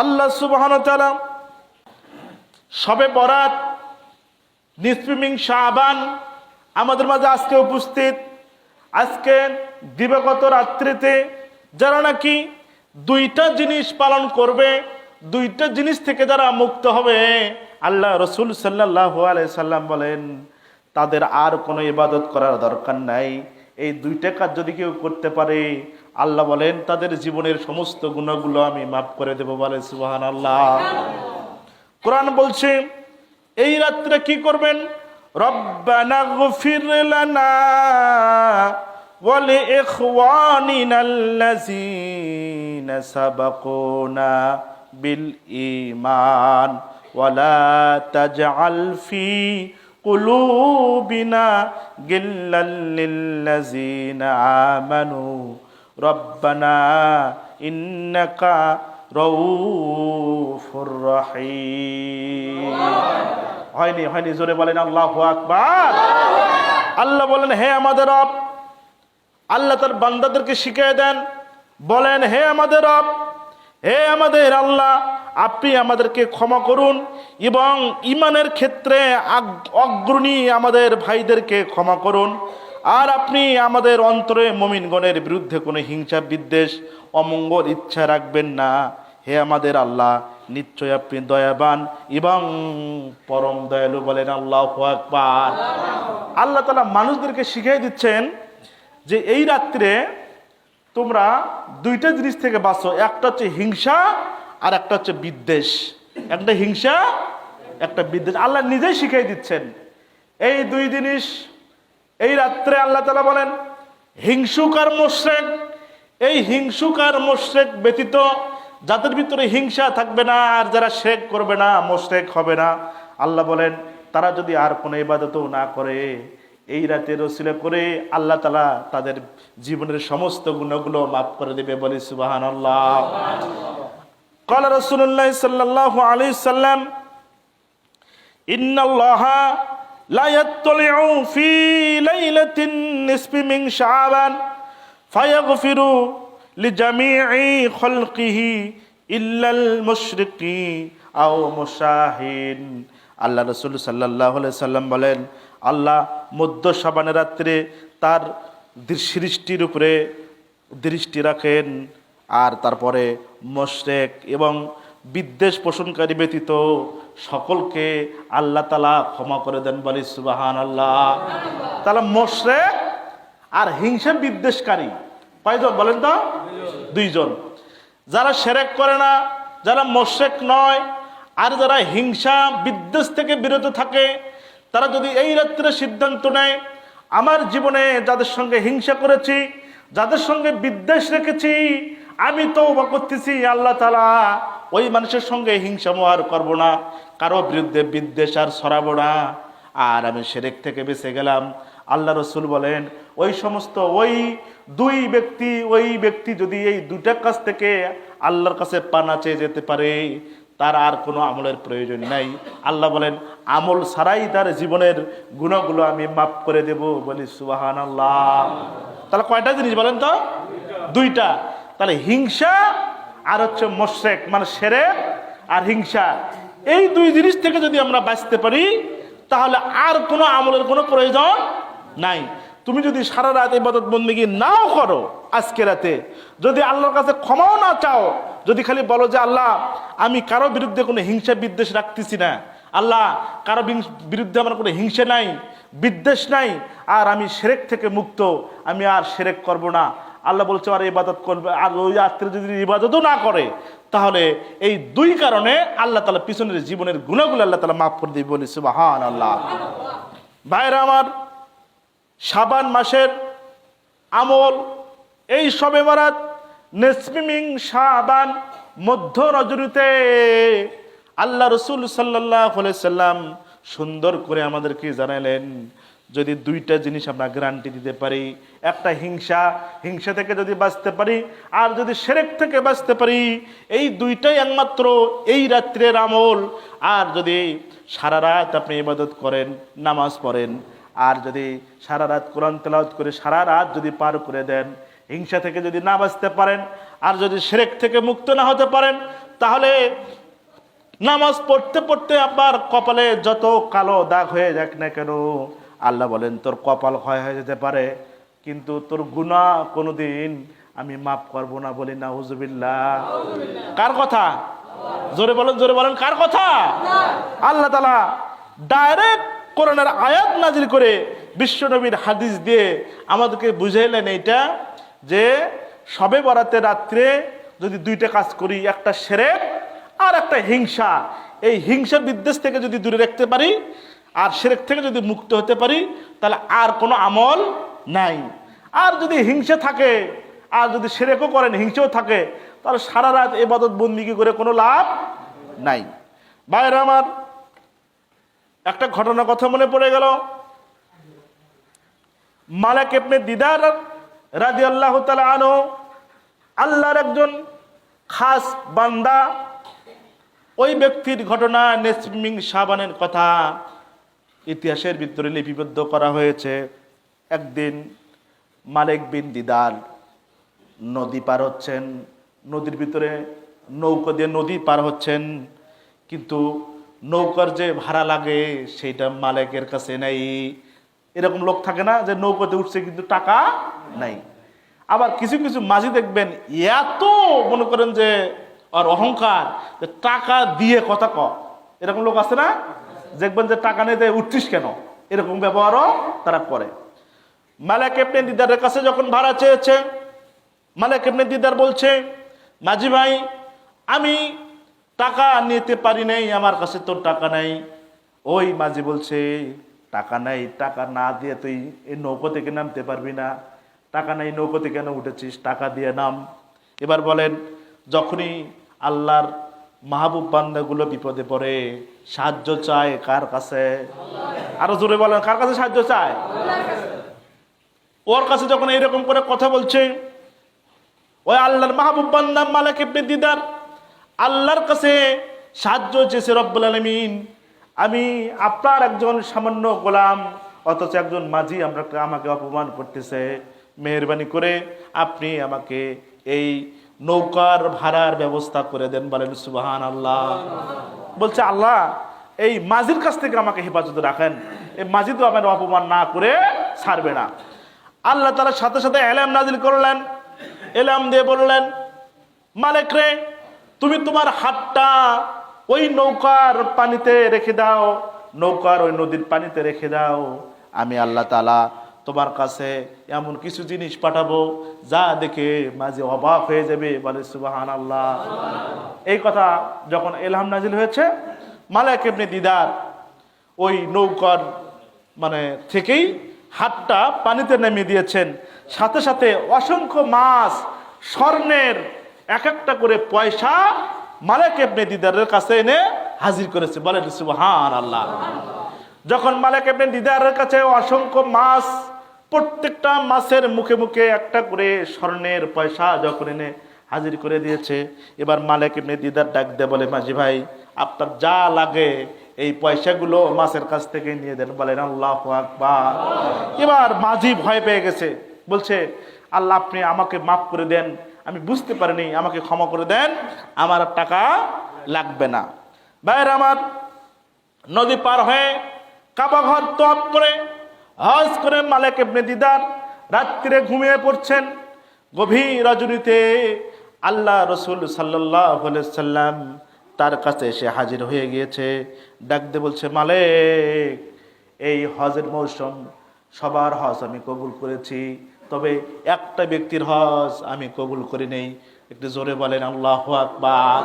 আল্লাহ সুবহানাহু ওয়া তাআলা শবে বরাত নিসফে মিন শাবান আমাদের মাঝে আজকে উপস্থিত। আজকে দিবাগত রাত্রিতে যারা নাকি দুইটা জিনিস পালন করবে, দুইটা জিনিস থেকে যারা মুক্ত হবে, আল্লাহ রসুল সাল্লাল্লাহু আলাইহি সাল্লাম বলেন তাদের আর কোনো ইবাদত করার দরকার নাই। এই দুইটা কাজ যদি কেউ করতে পারে, আল্লাহ বলেন তাদের জীবনের সমস্ত গুনাহগুলো আমি মাফ করে দেব। বলে সুবহানাল্লাহ। কোরআন বলছে এই রাত্রে কি করবেন? রব্বানা গফির লানা ওয়া লিইখওয়ানিনাল্লাযীনা সাবাকুনা বিল ঈমান ওয়া লা তাজআল ফি কুলুবিনা গিল্লাল লিল্লাযীনা আমানু রব্বানা ইন্নাকা রাউফুর রহিম। হয়নি জোরে বলেন আল্লাহু আকবার। আল্লাহ বলেন হে আমাদের রব, আল্লাহ তার বান্দাদেরকে শিখিয়ে দেন, বলেন হে আমাদের রব, হে আমাদের আল্লাহ, আপনি আমাদেরকে ক্ষমা করুন এবং ঈমানের ক্ষেত্রে অগ্রণী আমাদের ভাইদেরকে ক্ষমা করুন। আর আপনি আমাদের অন্তরে মুমিনগণের বিরুদ্ধে কোনো হিংসা বিদ্বেষ অমঙ্গল ইচ্ছা রাখবেন না। হে আমাদের আল্লাহ, নিশ্চয় আপনি দয়াবান এবং পরম দয়ালু। বলেন আল্লাহু আকবার। আল্লাহ তাআলা মানুষদেরকে শিখিয়ে দিচ্ছেন যে এই রাত্রে তোমরা দুইটা জিনিস থেকে বাঁচো। একটা হচ্ছে হিংসা আর একটা হচ্ছে বিদ্বেষ। একটা হিংসা, একটা বিদ্বেষ। আল্লাহ নিজেই শিখিয়ে দিচ্ছেন এই দুই জিনিস এই রাত্রে। আল্লাহ তাআলা বলেন হিংসুক আর মুশরিক, এই হিংসুক আর মুশরিক ব্যতীত যাদের ভিতরে হিংসা থাকবে না আর যারা শিরক করবে না, মুশরিক হবে না, আল্লাহ বলেন তারা যদি আর কোনো ইবাদতও না করে, এই রাতের ওসিলা করে আল্লাহ তাআলা তাদের জীবনের সমস্ত গুনাহগুলো মাফ করে দেবে। বলি সুবহানাল্লাহ। قال رسول الله صلى الله عليه وسلم إن الله لا يطلع في ليلة النصف من شعبان فيغفر لجميع خلقه إلا المشركي أو মুশাহিন। আল্লাহ রাসূল সাল্লাল্লাহু আলাইহি সাল্লাম বলেন আল্লাহ মধ্য শাবানের রাত্রে তার সৃষ্টির উপরে দৃষ্টি রাখেন, আর তারপরে মুশরিক এবং বিদ্বেষ পোষণকারী ব্যতীত সকলকে আল্লাহ তাআলা ক্ষমা করে দেন। বলি সুবহানাল্লাহ। তাহলে মুশরিক আর হিংসা বিদ্বেষকারী কয়জন বলেন তো? দুইজন। যারা শিরক করে না, যারা মুশরিক নয়, আর যারা হিংসা বিদ্বেষ থেকে বিরত থাকে, তারা যদি এই রাত্রে সিদ্ধান্ত নেয় আমার জীবনে যাদের সঙ্গে হিংসা করেছি, যাদের সঙ্গে বিদ্বেষ রেখেছি, আমি তওবা করতেছি আল্লাহ তাআলা ওই মানুষের সঙ্গে হিংসা আর করবো না, কারো বিরুদ্ধে বিদ্বেষ আর ছড়াবো না, আর আমি শিরক থেকে বেঁচে গেলাম। আল্লাহ রসুল বলেন ওই সমস্ত ওই ব্যক্তি যদি এই দুইটা কাজ থেকে আল্লাহর কাছে পানা চেয়ে যেতে পারে, তার আর কোনো আমলের প্রয়োজন নাই। আল্লাহ বলেন আমল ছাড়াই তার জীবনের গুনাহগুলো আমি মাফ করে দেব। বলি সুবহানাল্লাহ। তাহলে কয়টা জিনিস বলেন তো? দুইটা। তাহলে হিংসা আর হচ্ছে মুশরিক, মানে শিরক আর হিংসা, এই দুই জিনিস থেকে যদি আমরা বাঁচতে পারি তাহলে আর কোনো আমলের কোনো প্রয়োজন নাই। তুমি যদি সারা রাত ইবাদত বন্দেগী নাও করো, আজকে রাতে যদি আল্লাহর কাছে ক্ষমাও না চাও, যদি খালি বলো যে আল্লাহ আমি কারো বিরুদ্ধে কোনো হিংসা বিদ্বেষ রাখতেছি না, আল্লাহ কারো বিরুদ্ধে আমার কোনো হিংসা নাই, বিদ্বেষ নাই, আর আমি শিরক থেকে মুক্ত, আমি আর শিরক করব না, আল্লাহ বলছে আর ইবাদত করবে, আর ওই রাত্রে যদি ইবাদতও না করে, তাহলে এই দুই কারণে আল্লাহ তাআলা পিছনের জীবনের গুনাহগুলো আল্লাহ তাআলা মাফ করে দিবে। বলি সুবহানাল্লাহ। ভাইরা আমার, শাবান মাসের আমল এই শবে বরাত নিসফে মিন শাবান মধ্য রজনীতে আল্লাহ রসুল সাল্লাল্লাহু আলাইহি সাল্লাম সুন্দর করে আমাদেরকে জানালেন যদি দুইটা জিনিস আমরা গ্যারান্টি দিতে পারি, একটা হিংসা থেকে যদি বাঁচতে পারি, আর যদি শিরক থেকে বাঁচতে পারি, এই দুইটাই একমাত্র এই রাত্রের আমল। আর যদি সারা রাত আপনি ইবাদত করেন, নামাজ পড়েন, আর যদি সারা রাত কোরআন তেলাওয়াত করে সারা রাত যদি পার করে দেন, হিংসা থেকে যদি না বাঁচতে পারেন, আর যদি শিরক থেকে মুক্ত না হতে পারেন, তাহলে নামাজ পড়তে পড়তে আপনার কপালে যত কালো দাগ হয়ে যাক না কেন, আল্লাহ বলেন তোর কপাল ক্ষয় হয়ে যেতে পারে, কিন্তু তোর গুনাহ কোনোদিন আমি মাফ করব না। বলি নাউজুবিল্লাহ। কার কথা? জোরে বলেন, জোরে বলেন, কার কথা? আল্লাহ তাআলা ডাইরেক্ট কোরআনের আয়াত নাজিল করে বিশ্বনবীর হাদিস দিয়ে আমাদেরকে বুঝাইলেন এইটা, যে শবে বরাতের রাত্রে যদি দুইটা কাজ করি, একটা শিরক আর একটা হিংসা, এই হিংসা বিদ্বেষ থেকে যদি দূরে রাখতে পারি আর শিরক থেকে যদি মুক্ত হতে পারি, তাহলে আর কোনো আমল নাই। আর যদি হিংসা থাকে আর যদি শিরকও করেন, হিংসাও থাকে, তাহলে সারা রাত ইবাদত বন্দেগী করে কোনো লাভ নাই। ভাইরা আমার, একটা ঘটনার কথা মনে পড়ে গেল। মালিক ইবনে দিদার রাদিয়াল্লাহু তাআলা আনহু আল্লাহর একজন খাস বান্দা। ওই ব্যক্তির ঘটনা নেসমিং শাবানের কথা ইতিহাসের ভিতরে লিপিবদ্ধ করা হয়েছে। একদিন মালিক বিন দিদার নদী পার হচ্ছেন, নদীর ভিতরে নৌকা দিয়ে নদী পার হচ্ছেন, কিন্তু নৌকার যে ভাড়া লাগে সেইটা মালিকের কাছে নাই। এরকম লোক থাকে না যে নৌকাতে উঠছে কিন্তু টাকা নাই। আবার কিছু কিছু মাঝি দেখবেন এত মনে করেন যে আর অহংকার, যে টাকা দিয়ে কথা ক, এরকম লোক আছে না? দেখবেন যে টাকা নিতে উঠছিস কেন, এরকম ব্যবহারও তারা করে। মালিক ইবনে দিদারের কাছে যখন ভাড়া চেয়েছে, মালিক ইবনে দিদার বলছে, মাঝি ভাই আমি টাকা নিতে পারি নাই, আমার কাছে তো টাকা নাই। ওই মাঝি বলছে, টাকা নাই, টাকা না দিয়ে তুই এই নৌকো থেকে নামতে পারবি না, টাকা নাই নৌকোতে কেন উঠেছিস, টাকা দিয়ে নাম। এবার বলেন, যখনই আল্লাহর মাহবুব বান্দাগুলো বিপদে পড়ে সাহায্য চায় কার কাছে? আরো জোরে বলেন, কার কাছে সাহায্য চায়? ওর কাছে যখন এইরকম করে কথা বলছে, ওই আল্লাহর মাহবুব বান্দা মালিক ইবনে দিদার আল্লাহর কাছে সাহায্য চেয়েছে, রব্বুল আলামিন আমি আপনার একজন সামান্য গোলাম, অথচ একজন মাঝি আমাকে অপমান করতেছে, মেহেরবানি করে আপনি আমাকে এই নৌকার ভাড়ার ব্যবস্থা করে দেন। বলেন সুবহানাল্লাহ। বলছে আল্লাহ এই মাঝির কাছ থেকে আমাকে হেফাজতে রাখেন, এই মাঝি তো আমার অপমান না করে ছাড়বে না। আল্লাহ তাআলা সাথে সাথে এলাম নাজিল করলেন, এলাম দিয়ে বললেন, মালিক রে তুমি তোমার হাতটা ওই নৌকার পানিতে রেখে দাও, নৌকার ওই নদীর পানিতে রেখে দাও, আমি আল্লাহ তাআলা তোমার কাছে এমন কিছু জিনিস পাঠাবো যা দেখে মাঝে অবাক হয়ে যাবে। বলে সুবহানাল্লাহ। এই কথা যখন এলহাম নাজিল হয়েছে, মালিক ইবনে দিদার ওই নৌকার থেকেই হাতটা পানিতে নামিয়ে দিয়েছেন। সাথে সাথে অসংখ্য মাছ, স্বর্ণের এক একটা করে পয়সা মালিক ইবনে দিদারের কাছে এনে হাজির করেছে। বলেন সুবহানাল্লাহ। যখন মালিক ইবনে দিদারের কাছে অসংখ্য মাছ, প্রত্যেকটা মাছের মুখে মুখে একটা করে স্বর্ণের পয়সা যখন এনে হাজির করে দিয়েছে, এবার মালিক ইবনে দিদার ডাক দিয়ে বলে, মাঝি ভাই আপনার যা লাগে এই পয়সাগুলো মাছের কাছ থেকে নিয়ে দেন। বলেন আল্লাহু আকবার। এবার মাঝি ভয় পেয়ে গেছে, বলছে আল্লাহ আপনি আমাকে মাফ করে দেন, আমি বুঝতে পারিনি, আমাকে ক্ষমা করে দেন, আমার আর টাকা লাগবে না। ভাইয়ের আমার, নদী পার হয়ে কাবা ঘর তওয়াফ করে হজ করে মালিক ইবনে দিদার রাত্রে ঘুমিয়ে পড়ছেন। গভীর রজনীতে আল্লাহ রসুল সাল্লাল্লাহু আলাইহি সাল্লাম তার কাছে এসে হাজির হয়ে গিয়েছে। ডাক দিয়ে বলছে, মালিক এই হজের মৌসুম সবার হজ আমি কবুল করেছি, তবে একটা ব্যক্তির হজ আমি কবুল করি নেই। একটু জোরে বলেন আল্লাহু আকবার।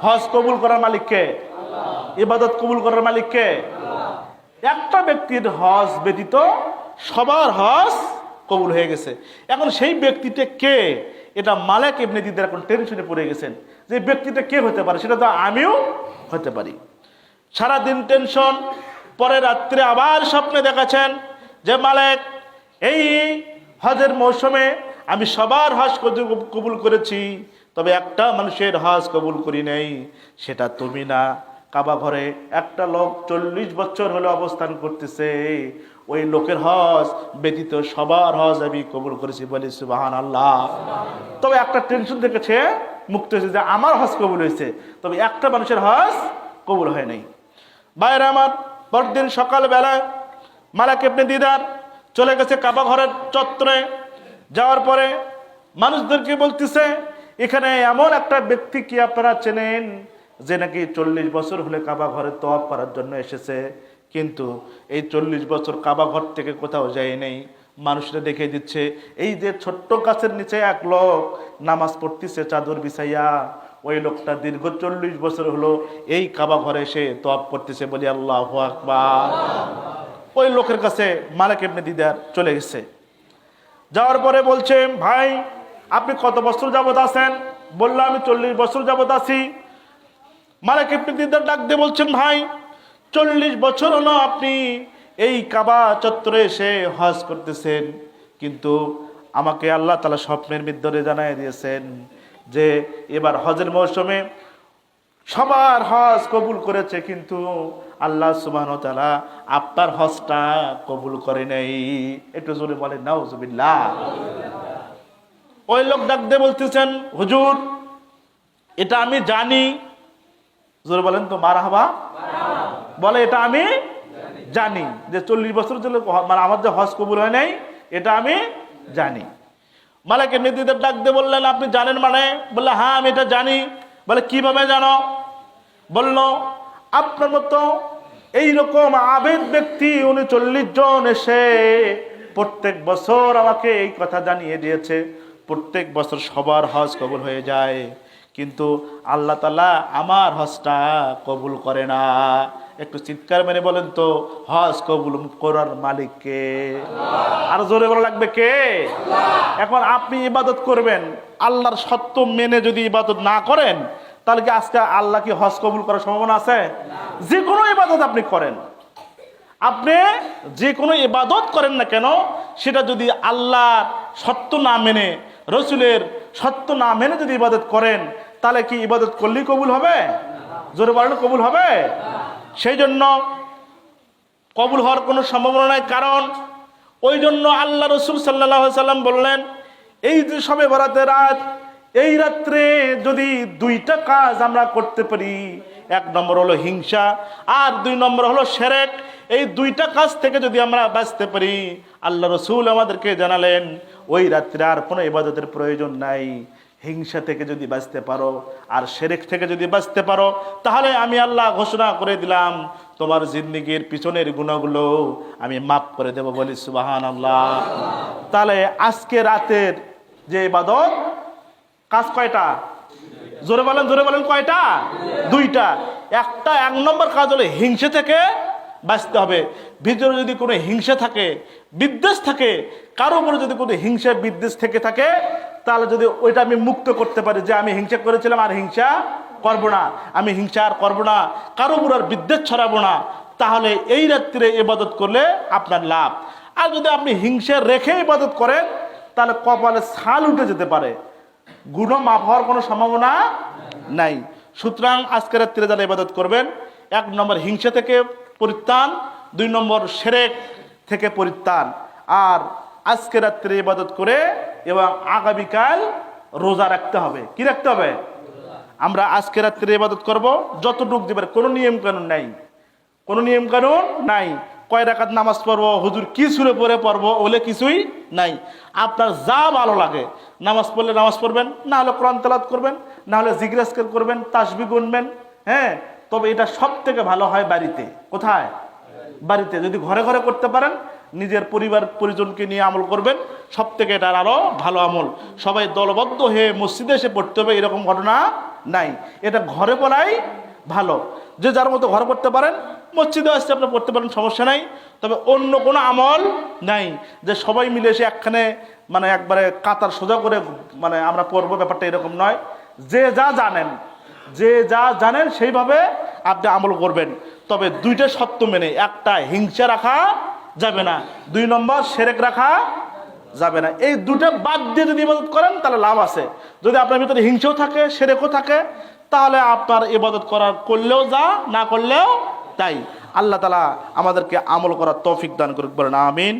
হজ কবুল করার মালিক কে? ইবাদত কবুল করার মালিক কে? একটা ব্যক্তির হজ ব্যতীত সবার হজ কবুল হয়ে গেছে। এখন সেই ব্যক্তিটা কে, এটা মালিক ইবনে দিদার এখন টেনশনে পড়ে গেছেন যে ব্যক্তিটা কে হতে পারে, সেটা তো আমিও হতে পারি। সারাদিন টেনশন, পরে রাত্রে আবার স্বপ্নে দেখাচ্ছেন যে মালিক এই হজের মৌসুমে আমি সবার হজ কবুল করেছি, তবে একটা মানুষের হজ কবুল করি নাই, সেটা তুমি না। কাবা ঘরে একটা লোক 40 বছর হলে অবস্থান করতেছে, ওই লোকের হজ ব্যতীত সবার হজ আমি কবুল করেছি, বলি সুবহানাল্লাহ। তবে একটা টেনশন থেকে সে মুক্ত হয়েছে যে আমার হজ কবুল হয়েছে, তবে একটা মানুষের হজ কবুল হয় নাই। ভাইরা আমার, পরদিন সকালবেলায় মালিক ইবনে দিদার চলে গেছে কাবা ঘরের চত্বরে। যাওয়ার পরে মানুষদেরকে বলতেছে, এখানে এমন একটা ব্যক্তি কি আপনারা চেনেন যে নাকি 40 বছর হলে কাবা ঘরে তওয়াফ করার জন্য এসেছে, কিন্তু এই 40 বছর কাবা ঘর থেকে কোথাও যায় নাই। মানুষরা দেখে দিচ্ছে এই যে ছোট্ট গাছের নিচে এক লোক নামাজ পড়তেছে চাদর বিছাইয়া, ওই লোকটা দীর্ঘ 40 বছর হলো এই কাবা ঘরে এসে তওয়াফ করতেছে, বলি আল্লাহু আকবার। ওই লোকের কাছে মালিক ইবনে দিদার চলে গেছে। যাওয়ার পরে বলছে, ভাই আপনি কত বছর যাবত আছেন? বললো আমি 40 বছর যাবত আছি। মালিক ইবনে দিদার ডাক দিয়ে বলছেন, ভাই 40 বছর হলো আপনি এই কাবা চত্বরে এসে হজ করতেছেন, কিন্তু আমাকে আল্লাহ তাআলা স্বপ্নের ভিতরে জানাই দিয়েছেন যে এবার হজের মৌসুমে সবার হজ কবুল করেছে, কিন্তু আল্লাহ সুবহানাহু ওয়া তাআলা আপনার হজটা কবুল করে নাই। একটু জোরে বলেন নাউজুবিল্লাহ। ওই লোক ডাক দিয়ে বলতেছেন, হুজুর এটা আমি জানি। জোরে বলেন তো মারহাবা। বলে এটা আমি জানি যে 40 বছর চলে মানে আমার যে হজ কবুল হয় নাই, এটা আমি জানি। মালিক ইবনে দিদার ডাক দিয়ে বললেন, আপনি জানেন মানে? বললে হ্যাঁ আমি এটা জানি। বলে কিভাবে জানো? বলল, আপনার মতো এইরকম আবেদ ব্যক্তি 39 জন এসে প্রত্যেক বছর আমাকে এই কথা জানিয়ে দিয়েছে, প্রত্যেক বছর সবার হজ কবুল হয়ে যায়, কিন্তু আল্লাহ তাআলা আমার হজটা কবুল করে না। একটু চিৎকার মেরে বলেন তো, হজ কবুল করার মালিক কে? আর জোরে বলা লাগবে কে? এখন আপনি ইবাদত করবেন, আল্লাহর সত্য মেনে যদি ইবাদত না করেন, তাহলে কি আজকে আল্লাহ কি হজ কবুল করার সম্ভাবনা আছে? যে কোনো ইবাদত আপনি করেন, আপনি যে কোনো ইবাদত করেন না কেন, সেটা যদি আল্লাহর সত্য না মেনে, রসুলের সত্য না মেনে যদি ইবাদত করেন, তাহলে কি ইবাদত করলেই কবুল হবে? জোরে বলেন কবুল হবে? সেই জন্য কবুল হওয়ার কোনো সম্ভাবনা নাই। কারণ ওই জন্য আল্লাহ রসুল সাল্লাল্লাহু আলাইহি সাল্লাম বললেন, এই যে শবে বরাতের রাত, এই রাত্রে যদি 2টা কাজ আমরা করতে পারি, 1 নম্বর হলো হিংসা, আর 2 নম্বর হলো শিরক, এই 2টা কাজ থেকে যদি আমরা বাঁচতে পারি, আল্লাহ রসুল আমাদেরকে জানালেন ওই রাত্রে আর কোনো ইবাদতের প্রয়োজন নাই। হিংসা থেকে যদি বাঁচতে পারো আর শিরক থেকে যদি বাঁচতে পারো, তাহলে আমি আল্লাহ ঘোষণা করে দিলাম তোমার জিন্দেগীর পিছনের গুনাহগুলো আমি মাফ করে দেব, বলি সুবহানাল্লাহ। তাহলে আজকে রাতের যে ইবাদত, কাজ কয়টা? জোরে বলেন কয়টা? 2টা। 1 নম্বর কাজ হলো হিংসা থেকে বাঁচতে হবে। ভিতরে যদি কোনো হিংসা থাকে, বিদ্বেষ থাকে, কারো উপরে যদি কোনো হিংসা বিদ্বেষ থেকে থাকে, তাহলে যদি ওইটা আমি মুক্ত করতে পারি যে আমি হিংসা করেছিলাম আর হিংসা করবো না, আমি হিংসা আর করবো না, কারো উপর আর বিদ্বেষ ছড়াবো না, তাহলে এই রাত্রে ইবাদত করলে আপনার লাভ। আর যদি আপনি হিংসা রেখে ইবাদত করেন, তাহলে কপালে ছাল উঠে যেতে পারে, গুনাহ মাফ হওয়ার কোনো সম্ভাবনা নাই। সুতরাং আজকে রাত্রে যারা ইবাদত করবেন, 1 নম্বর হিংসা থেকে পরিত্রাণ, 2 নম্বর শিরক থেকে পরিত্রাণ, আর আজকে রাত্রে ইবাদত করে এবং আগামীকাল রোজা রাখতে হবে। কি রাখতে হবে? আমরা আজকে রাত্রে ইবাদত করব যতটুকু দিবার, কোনো নিয়ম কানুন নাই, কোনো নিয়ম কানুন নাই। কয় রাকাত নামাজ পড়বো, হুজুর কি সুরে পড়ে পড়বো, ওলে কিছুই নাই। আপনার যা ভালো লাগে, নামাজ পড়লে নামাজ পড়বেন, না হলে কোরআন তেলাওয়াত করবেন, না হলে জিকির আজকার করবেন, তাসবিহ গুনবেন। হ্যাঁ, তবে এটা সব থেকে ভালো হয় বাড়িতে। কোথায়? বাড়িতে। যদি ঘরে ঘরে করতে পারেন, নিজের পরিবার পরিজনকে নিয়ে আমল করবেন, সব থেকে এটার আরো ভালো আমল। সবাই দলবদ্ধ হয়ে মসজিদে এসে পড়তে হবে এরকম ঘটনা নাই, এটা ঘরে পড়াই ভালো। যে যার মতো ঘরে পড়তে পারেন, মসজিদে আসতে আপনি পড়তে পারেন, সমস্যা নাই। তবে অন্য কোনো আমল নাই যে সবাই মিলে এসে একখানে মানে একবারে কাতার সোজা করে মানে আমরা পড়বো, ব্যাপারটা এরকম নয়। যে যা জানেন সেইভাবে আপনি আমল করবেন। তবে 2টা শর্ত মেনে, 1টা হিংসা রাখা যাবে না, 2 নম্বর শিরক রাখা যাবে না। এই 2টা বাদ দিয়ে যদি ইবাদত করেন তাহলে লাভ আছে। যদি আপনার ভিতরে হিংসাও থাকে, শিরকও থাকে, তাহলে আপনার ইবাদত করলেও যা, না করলেও তাই। আল্লাহ তাআলা আমাদেরকে আমল করার তৌফিক দান করুক, বলেন আমিন।